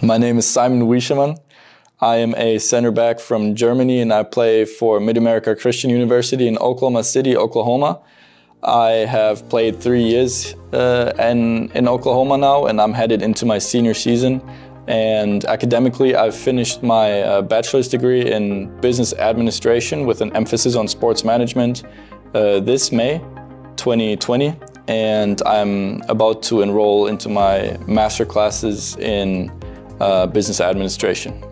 My name is Simon Wischermann. I am a center back from Germany and I play for Mid-America Christian University in Oklahoma City, Oklahoma. I have played 3 years in Oklahoma now, and I'm headed into my senior season. And academically, I've finished my bachelor's degree in business administration with an emphasis on sports management this May 2020. And I'm about to enroll into my master classes in business administration.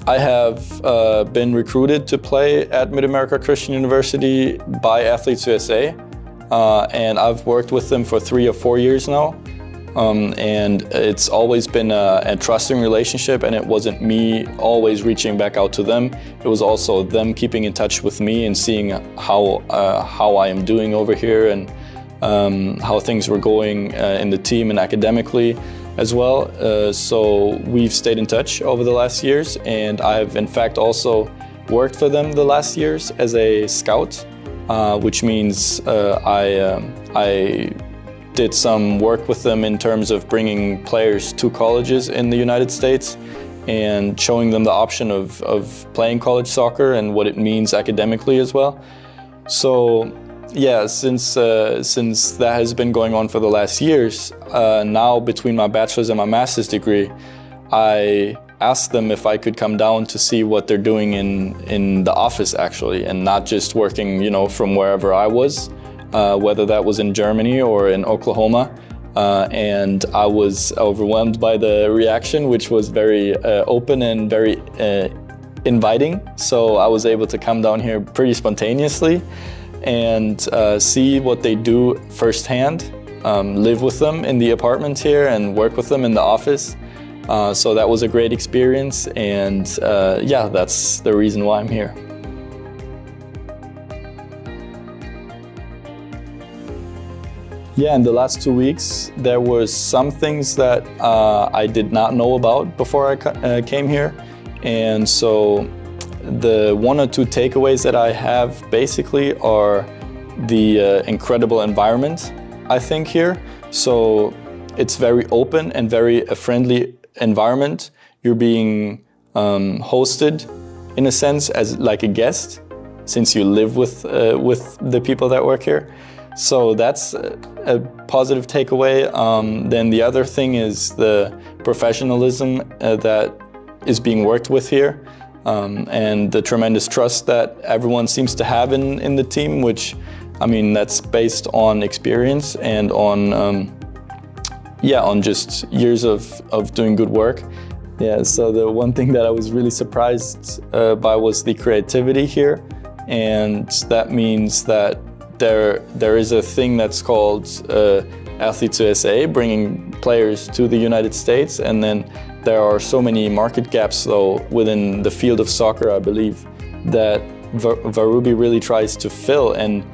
I have been recruited to play at Mid-America Christian University by Athletes USA, and I've worked with them for 3 or 4 years now. And it's always been a trusting relationship, and it wasn't me always reaching back out to them. It was also them keeping in touch with me and seeing how I am doing over here and how things were going in the team and academically as well. So we've stayed in touch over the last years, and I've in fact also worked for them the last years as a scout, which means I did some work with them in terms of bringing players to colleges in the United States and showing them the option of playing college soccer and what it means academically as well. So yeah, since that has been going on for the last years, now between my bachelor's and my master's degree, I asked them if I could come down to see what they're doing in the office actually, and not just working, from wherever I was, whether that was in Germany or in Oklahoma. And I was overwhelmed by the reaction, which was very open and very inviting. So I was able to come down here pretty spontaneously and see what they do firsthand, live with them in the apartment here and work with them in the office. So that was a great experience, and yeah, that's the reason why I'm here. Yeah, in the last 2 weeks, there were some things that I did not know about before I came here. And so the 1 or 2 takeaways that I have basically are the incredible environment, I think, here. So it's very open and very friendly environment. You're being hosted in a sense as like a guest, since you live with the people that work here. So that's a positive takeaway. Then the other thing is the professionalism that is being worked with here. And the tremendous trust that everyone seems to have in the team, which, I mean, that's based on experience and on just years of doing good work. Yeah, so the one thing that I was really surprised by was the creativity here. And that means that there is a thing that's called Athletes USA, bringing players to the United States, and then there are so many market gaps, though, within the field of soccer, I believe, that Warubi really tries to fill. And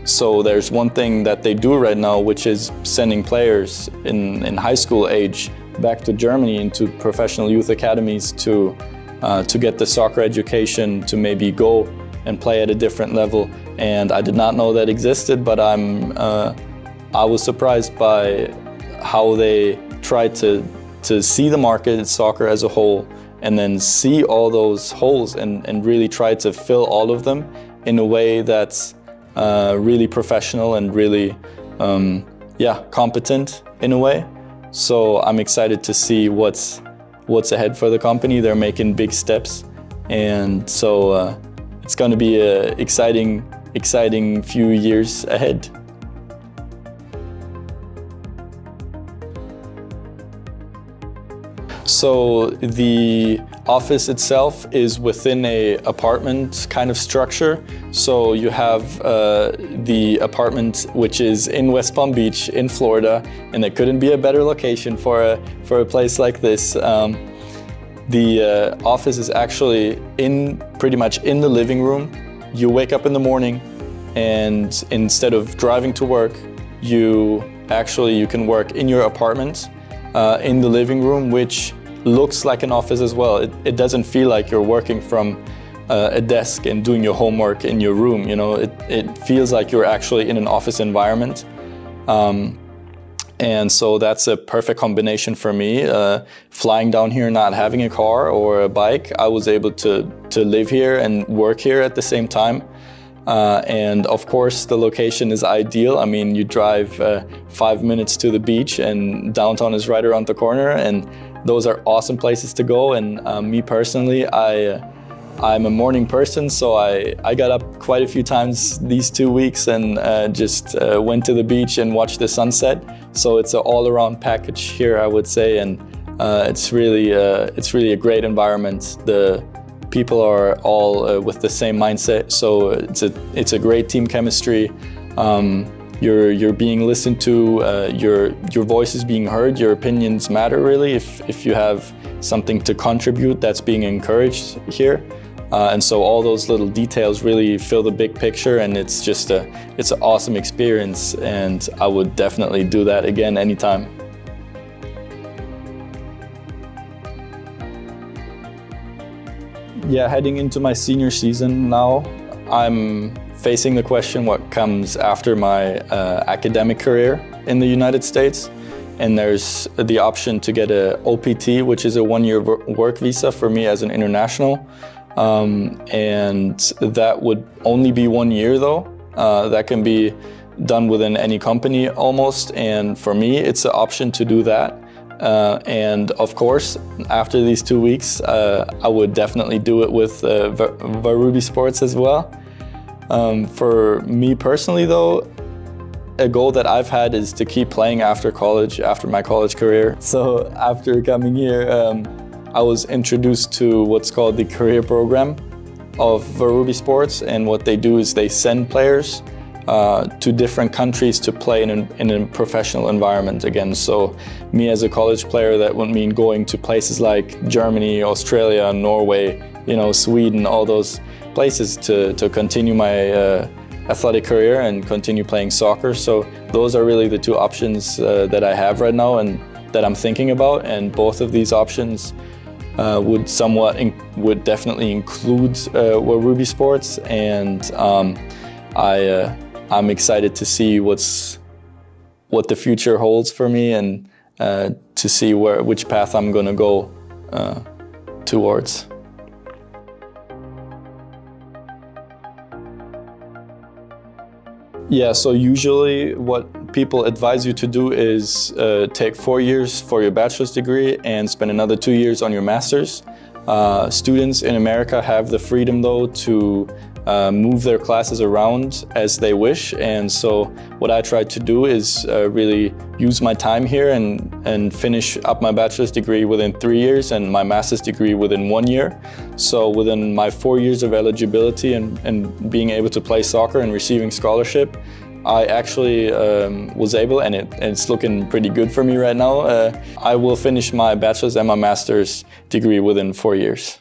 so there's one thing that they do right now, which is sending players in high school age back to Germany into professional youth academies to get the soccer education, to maybe go and play at a different level. And I did not know that existed, but I was surprised by how they tried to see the market in soccer as a whole, and then see all those holes and really try to fill all of them in a way that's really professional and really competent in a way. So I'm excited to see what's ahead for the company. They're making big steps, and so it's going to be an exciting few years ahead. So the office itself is within a apartment kind of structure. So you have the apartment, which is in West Palm Beach in Florida, and there couldn't be a better location for a place like this. The office is actually pretty much in the living room. You wake up in the morning, and instead of driving to work, you can work in your apartment in the living room, which looks like an office as well. It doesn't feel like you're working from a desk and doing your homework in your room. You know, it feels like you're actually in an office environment. And so that's a perfect combination for me. Flying down here, not having a car or a bike, I was able to live here and work here at the same time. And of course, the location is ideal. I mean, you drive 5 minutes to the beach and downtown is right around the corner, and those are awesome places to go. And me personally, I'm a morning person, so I got up quite a few times these 2 weeks and just went to the beach and watched the sunset. So it's an all-around package here, I would say, and it's really a great environment. The people are all with the same mindset, so it's a great team chemistry. You're being listened to, your voice is being heard, your opinions matter really. If you have something to contribute, that's being encouraged here. And so all those little details really fill the big picture, and it's an awesome experience, and I would definitely do that again anytime. Yeah, heading into my senior season now, I'm facing the question what comes after my academic career in the United States. And there's the option to get a OPT, which is a one-year work visa for me as an international. And that would only be 1 year though. That can be done within any company almost. And for me, it's an option to do that. And of course, after these 2 weeks, I would definitely do it with WARUB Sports as well. For me personally though, a goal that I've had is to keep playing after college, after my college career. So after coming here, I was introduced to what's called the career program of WARUB Sports, and what they do is they send players to different countries to play in a professional environment again. So me as a college player, that would mean going to places like Germany, Australia, Norway, you know, Sweden, all those places to continue my athletic career and continue playing soccer. So those are really the two options that I have right now and that I'm thinking about, and both of these options would definitely include WARUB Sports, and I'm excited to see what the future holds for me, and to see which path I'm going to go towards. Yeah, so usually what people advise you to do is take 4 years for your bachelor's degree and spend another 2 years on your master's. Students in America have the freedom though to move their classes around as they wish, and so what I try to do is really use my time here and finish up my bachelor's degree within 3 years and my master's degree within 1 year. So within my 4 years of eligibility and being able to play soccer and receiving scholarship, I actually was able, and it's looking pretty good for me right now. I will finish my bachelor's and my master's degree within 4 years.